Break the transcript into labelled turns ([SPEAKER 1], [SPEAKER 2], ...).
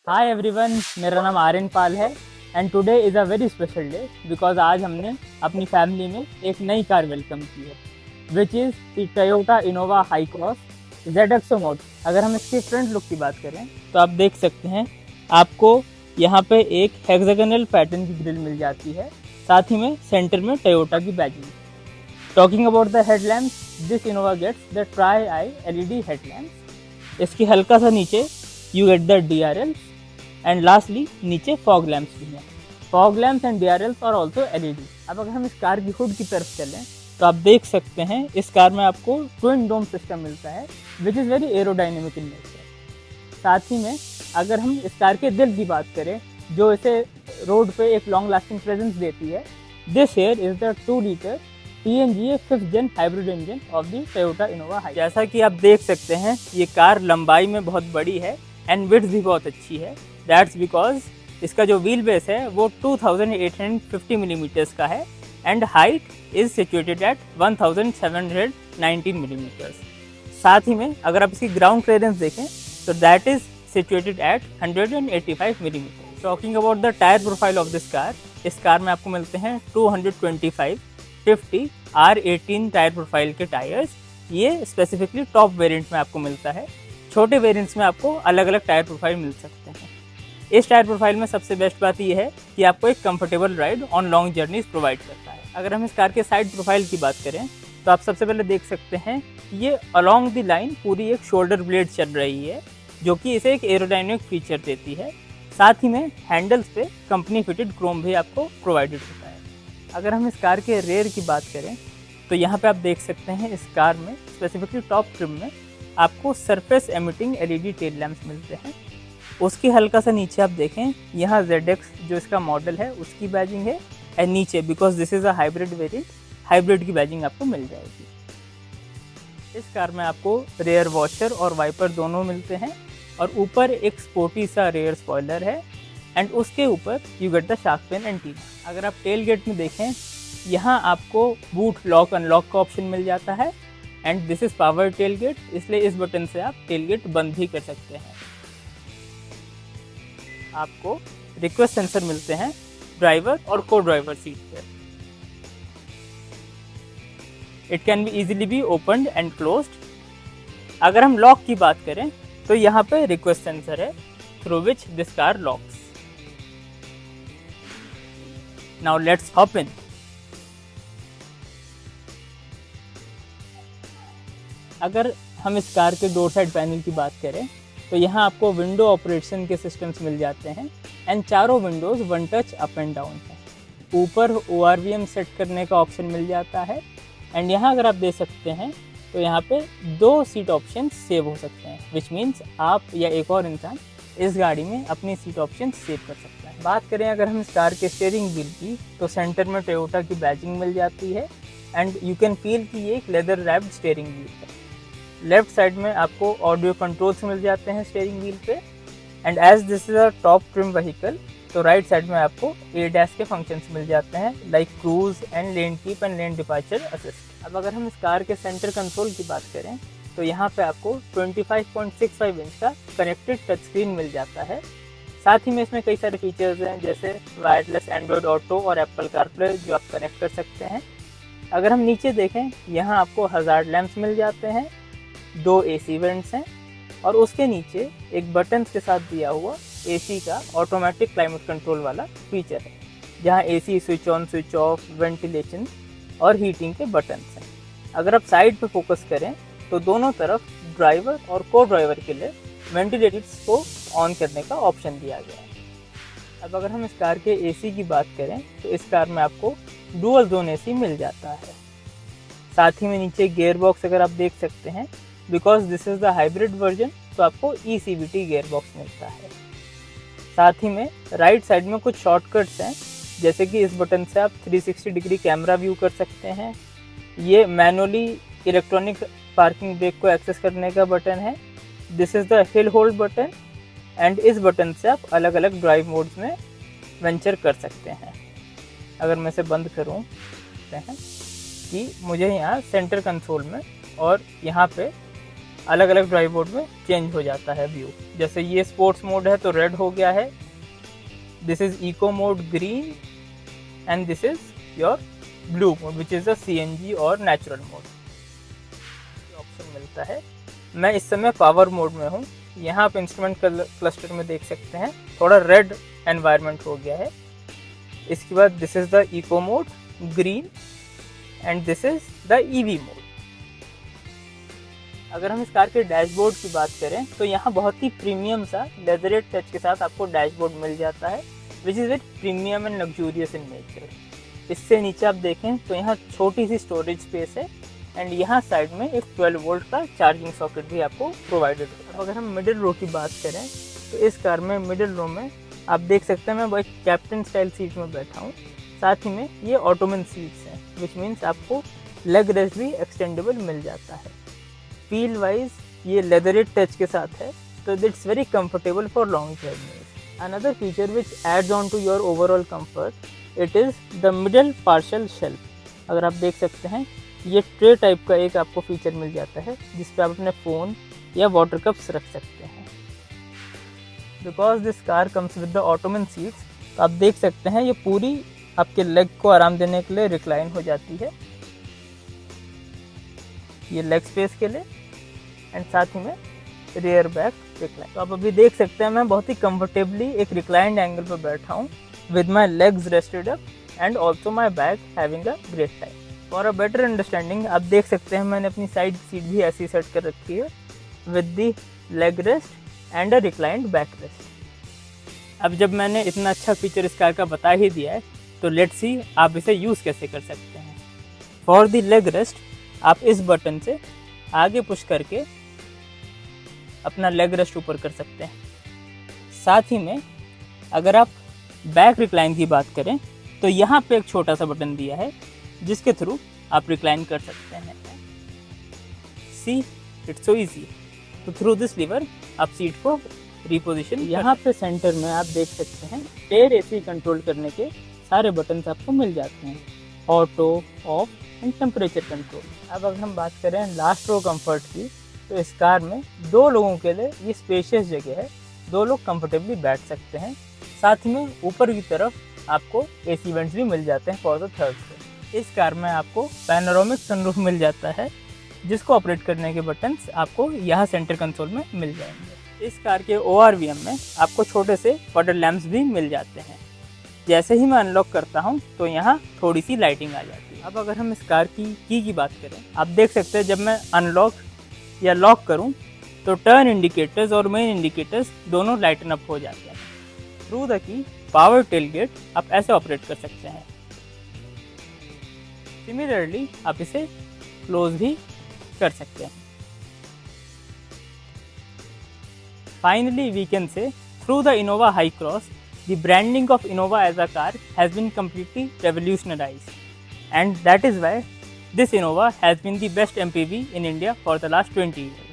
[SPEAKER 1] Hi everyone, मेरा नाम आर्यन पाल है and today is a very special day because आज हमने अपनी फैमिली में एक नई कार वेलकम की है which is the Toyota Innova high cross ZXO mode. अगर हम इसके फ्रंट लुक की बात करें तो आप देख सकते हैं आपको यहाँ पे एक हेक्सागोनल पैटर्न की ग्रिल मिल जाती है, साथ ही में सेंटर में टोयोटा की badging. Talking about the headlamps, this Innova gets the tri eye LED headlamps. इसके हल्का सा नीचे you get the DRL and lastly नीचे फॉग लैम्प्स भी हैं। फॉग लैम्प्स एंड DRLs और ऑल्सो LED। अब अगर हम इस कार की हुड की तरफ चलें तो आप देख सकते हैं इस कार में आपको ट्विन डोम सिस्टम मिलता है which is very aerodynamic in nature. साथ ही में अगर हम इस कार के दिल की बात करें जो इसे रोड पे एक लॉन्ग लास्टिंग प्रेजेंस देती है, this here is the 2 litre TNGA 5th Gen hybrid engine of the Toyota Innova high. जैसा कि आप देख सकते हैं ये कार लंबाई में बहुत बड़ी है एंड विड्थ भी बहुत अच्छी है। दैट्स बिकॉज इसका जो व्हील बेस है वो 2850 मिलीमीटर्स का है and height is situated at 1719 millimetres. साथ ही में अगर आप इसकी ग्राउंड क्लियरेंस देखें तो that is situated at 185 millimetre. Talking about the tyre profile of this car, इस कार में आपको मिलते हैं 225/50 R18 टायर प्रोफाइल के टायर्स। ये स्पेसिफिकली टॉप वेरिएंट में आपको मिलता है। छोटे वेरिएंट्स में आपको अलग अलग टायर प्रोफाइल मिल सकते हैं। इस टायर प्रोफाइल में सबसे बेस्ट बात यह है कि आपको एक comfortable ride on long journeys provide करता है। अगर हम इस कार के साइड प्रोफाइल की बात करें तो आप सबसे पहले देख सकते हैं कि ये अलॉन्ग द लाइन पूरी एक शोल्डर ब्लेड चल रही है जो कि इसे एक एरोडायनेमिक फीचर देती है। साथ ही में हैंडल्स पे कंपनी फिटेड क्रोम भी आपको प्रोवाइडेड होता है। अगर हम इस कार के रेयर की बात करें तो यहाँ पे आप देख सकते हैं इस कार में स्पेसिफिकली टॉप ट्रिम में आपको surface emitting LED tail lamps मिलते हैं। उसके हल्का सा नीचे आप देखें यहाँ ZX जो इसका मॉडल है उसकी बैजिंग है एंड नीचे because this is a hybrid variant, hybrid की बैजिंग आपको मिल जाएगी। इस कार में आपको रेयर वॉशर और वाइपर दोनों मिलते हैं और ऊपर एक स्पोर्टी सा रेयर स्पॉइलर है एंड उसके ऊपर you get the shark fin antenna. अगर आप टेल गेट में देखें यहाँ आपको बूट लॉक अनलॉक का ऑप्शन मिल जाता है and this is power tail gate, इसलिए इस बटन से आप टेल गेट बंद भी कर सकते हैं। आपको रिक्वेस्ट सेंसर मिलते हैं ड्राइवर और को ड्राइवर सीट पर। It can be easily B opened and closed. अगर हम लॉक की बात करें तो यहाँ पे रिक्वेस्ट सेंसर है through which this car locks. Now let's hop in. अगर हम इस कार के डोर साइड पैनल की बात करें तो यहाँ आपको विंडो ऑपरेशन के सिस्टम्स मिल जाते हैं एंड चारों Windows one touch up and down है। ऊपर ORVM सेट करने का ऑप्शन मिल जाता है एंड यहाँ अगर आप देख सकते हैं तो यहाँ पे 2 सीट ऑप्शन सेव हो सकते हैं विच मीन्स आप या एक और इंसान इस गाड़ी में अपनी सीट ऑप्शन सेव कर सकता है। बात करें अगर हम इस कार के स्टीयरिंग व्हील की तो सेंटर में टोयोटा की बैजिंग मिल जाती है एंड यू कैन फील कि ये एक लेदर रैप्ड स्टीयरिंग व्हील है। लेफ्ट साइड में आपको ऑडियो कंट्रोल्स मिल जाते हैं स्टीयरिंग व्हील पे and as this is a top trim vehicle तो राइट साइड में आपको ADAS के फंक्शंस मिल जाते हैं like cruise and lane keep and lane departure assist. अब अगर हम इस कार के सेंटर कंसोल की बात करें तो यहाँ पे आपको 25.65 इंच का कनेक्टेड टच स्क्रीन मिल जाता है। साथ ही में इसमें कई सारे फीचर्स हैं जैसे वायरलेस एंड्रॉयड ऑटो और एप्पल कारप्ले जो आप कनेक्ट कर सकते हैं। अगर हम नीचे देखें यहाँ आपको हज़ार्ड लैंप्स मिल जाते हैं, 2 AC वेंट्स हैं और उसके नीचे एक बटन के साथ दिया हुआ AC का ऑटोमेटिक क्लाइमेट कंट्रोल वाला फीचर है जहां AC switch on switch off, ventilation और हीटिंग के बटन्स हैं। अगर आप साइड पे फोकस करें तो दोनों तरफ ड्राइवर और को ड्राइवर के लिए वेंटिलेटर्स को ऑन करने का ऑप्शन दिया गया है। अब अगर हम इस कार के AC की बात करें तो इस कार में आपको डुअल जोन AC मिल जाता है। साथ ही में नीचे गियर बॉक्स अगर आप देख सकते हैं because this is the hybrid version तो आपको ECVT गियर बॉक्स मिलता है। साथ ही में राइट साइड में कुछ शॉर्टकट्स हैं जैसे कि इस बटन से आप 360 डिग्री कैमरा व्यू कर सकते हैं। ये मैनुअली इलेक्ट्रॉनिक पार्किंग ब्रेक को एक्सेस करने का बटन है। This is the hill hold button and इस बटन से आप अलग अलग ड्राइव मोड्स में वेंचर कर सकते हैं। अगर मैं इसे बंद करूँ कि मुझे यहाँ सेंटर कंसोल में और यहाँ पे अलग अलग ड्राइव मोड में चेंज हो जाता है व्यू। जैसे ये स्पोर्ट्स मोड है तो रेड हो गया है, this is eco mode green, and this is your blue mode which is the CNG और नेचुरल मोड। ऑप्शन मिलता है। मैं इस समय पावर मोड में हूँ। यहाँ आप इंस्ट्रूमेंट क्लस्टर में देख सकते हैं थोड़ा रेड एनवायरनमेंट हो गया है। इसके बाद this is the eco mode green, and this is the EV mode. अगर हम इस कार के डैशबोर्ड की बात करें तो यहाँ बहुत ही प्रीमियम सा लेदरेट टच के साथ आपको डैशबोर्ड मिल जाता है which is very premium and luxurious in nature. इससे नीचे आप देखें तो यहाँ छोटी सी स्टोरेज स्पेस है, एंड यहाँ साइड में एक 12 वोल्ट का चार्जिंग सॉकेट भी आपको प्रोवाइडेड है। अब अगर हम मिडिल रो की बात करें तो इस कार में मिडिल रो में आप देख सकते हैं मैं एक कैप्टन स्टाइल सीट में बैठा हूँ। साथ ही में ये ऑटोमन सीट्स हैं विच मीन्स आपको लेग रेस्ट भी एक्सटेंडेबल मिल जाता है। फील वाइज ये लेदरेट टच के साथ है तो it's very comfortable for long journeys. Another feature which adds on to your overall comfort it is the middle parcel shelf. अगर आप देख सकते हैं ये ट्रे टाइप का एक आपको फीचर मिल जाता है जिस पे आप अपने फ़ोन या वाटर कप्स रख सकते हैं। Because this car comes with the Ottoman seats तो आप देख सकते हैं ये पूरी आपके लेग को आराम देने के लिए रिक्लाइन हो जाती है, ये लेग स्पेस के लिए, एंड साथ ही में रियर बैक रिक्लाइन। तो आप अभी देख सकते हैं मैं बहुत ही कंफर्टेबली एक रिक्लाइंड एंगल पर बैठा हूँ with my legs rested up and also my back having a great time. For a better understanding आप देख सकते हैं मैंने अपनी साइड सीट भी ऐसी सेट कर रखी है with the leg rest and a reclined back rest. अब जब मैंने इतना अच्छा फीचर इस कार का बता ही दिया है तो लेट्स सी आप इसे यूज़ कैसे कर सकते हैं। फॉर द लेग रेस्ट आप इस बटन से आगे पुश करके अपना लेग रेस्ट ऊपर कर सकते हैं। साथ ही में अगर आप बैक रिक्लाइन की बात करें तो यहाँ पे एक छोटा सा बटन दिया है जिसके थ्रू आप रिक्लाइन कर सकते हैं। See it's so easy. तो थ्रू दिस लीवर आप सीट को रिपोजिशन। यहाँ पे सेंटर में आप देख सकते हैं एयर AC कंट्रोल करने के सारे बटन्स आपको मिल जाते हैं, auto, of and temperature control. अब अगर हम बात करें लास्ट रो कंफर्ट की तो इस कार में 2 लोगों के लिए ये स्पेशियस जगह है, 2 लोग कंफर्टेबली बैठ सकते हैं। साथ ही में ऊपर की तरफ आपको AC वेंट्स भी मिल जाते हैं फॉर द थर्ड फ्लोर। इस कार में आपको पैनोरामिक सनरूफ मिल जाता है जिसको ऑपरेट करने के बटन्स आपको यहाँ सेंटर कंसोल में मिल जाएंगे। इस कार के ORVM में आपको छोटे से पॉडेड लैंप्स भी मिल जाते हैं। जैसे ही मैं अनलॉक करता हूँ तो यहाँ थोड़ी सी लाइटिंग आ जाती है। अब अगर हम इस कार की बात करें आप देख सकते हैं जब मैं अनलॉक या लॉक करूं तो टर्न इंडिकेटर्स और मेन इंडिकेटर्स दोनों लाइटन अप हो जाते हैं। Through the key power tailgate आप ऐसे ऑपरेट कर सकते हैं। सिमिलरली आप इसे क्लोज भी कर सकते हैं। Finally we can see through the Innova Hycross the branding of Innova as a car has been completely revolutionized, and that is why this Innova has been the best MPV in India for the last 20 years.